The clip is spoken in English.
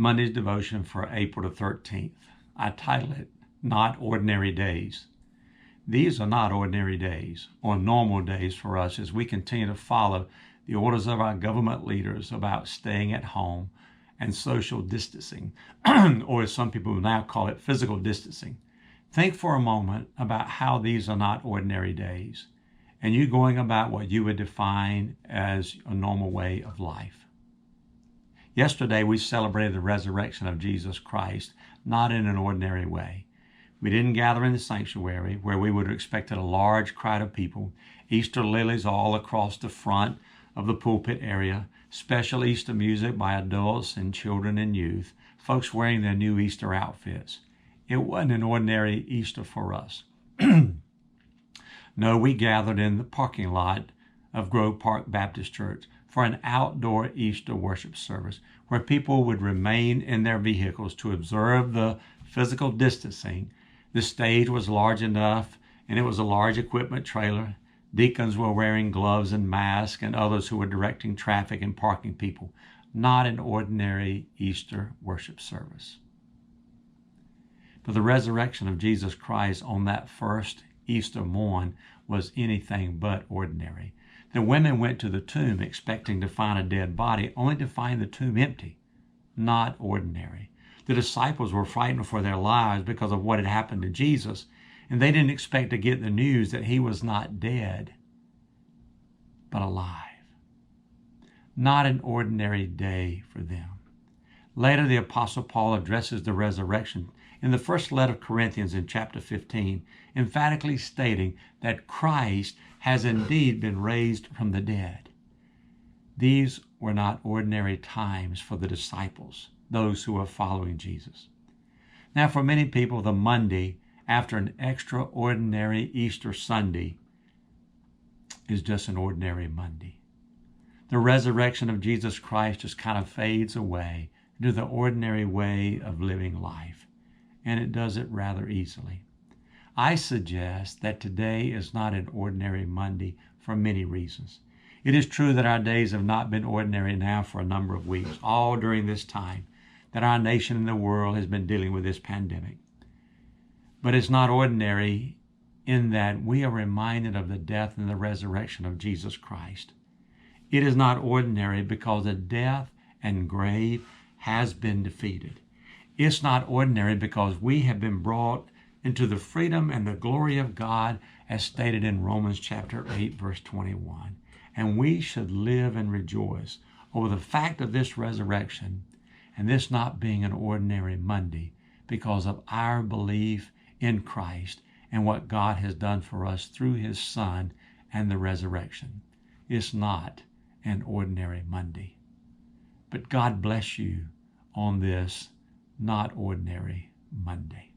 Monday's devotion for April the 13th. I title it, Not Ordinary Days. These are not ordinary days or normal days for us as we continue to follow the orders of our government leaders about staying at home and social distancing, or as some people now call it, physical distancing. Think for a moment about how these are not ordinary days and you going about what you would define as a normal way of life. Yesterday, we celebrated the resurrection of Jesus Christ, not in an ordinary way. We didn't gather in the sanctuary where we would have expected a large crowd of people, Easter lilies all across the front of the pulpit area, special Easter music by adults and children and youth, folks wearing their new Easter outfits. It wasn't an ordinary Easter for us. No, we gathered in the parking lot of Grove Park Baptist Church for an outdoor Easter worship service where people would remain in their vehicles to observe the physical distancing. The stage was large enough and it was a large equipment trailer. Deacons were wearing gloves and masks and others who were directing traffic and parking people. Not an ordinary Easter worship service. But the resurrection of Jesus Christ on that first Easter morn was anything but ordinary. The women went to the tomb expecting to find a dead body, only to find the tomb empty. Not ordinary. The disciples were frightened for their lives because of what had happened to Jesus, and they didn't expect to get the news that he was not dead, but alive. Not an ordinary day for them. Later, the Apostle Paul addresses the resurrection in the first letter of Corinthians in chapter 15, emphatically stating that Christ has indeed been raised from the dead. These were not ordinary times for the disciples, those who were following Jesus. Now, for many people, the Monday after an extraordinary Easter Sunday is just an ordinary Monday. The resurrection of Jesus Christ just kind of fades away into the ordinary way of living life, and it does it rather easily. I suggest that today is not an ordinary Monday for many reasons. It is true that our days have not been ordinary now for a number of weeks, all during this time that our nation and the world has been dealing with this pandemic. But it's not ordinary in that we are reminded of the death and the resurrection of Jesus Christ. It is not ordinary because the death and grave has been defeated. It's not ordinary because we have been brought into the freedom and the glory of God as stated in Romans chapter 8, verse 21. And we should live and rejoice over the fact of this resurrection and this not being an ordinary Monday because of our belief in Christ and what God has done for us through his Son and the resurrection. It's not an ordinary Monday. But God bless you on this not ordinary Monday.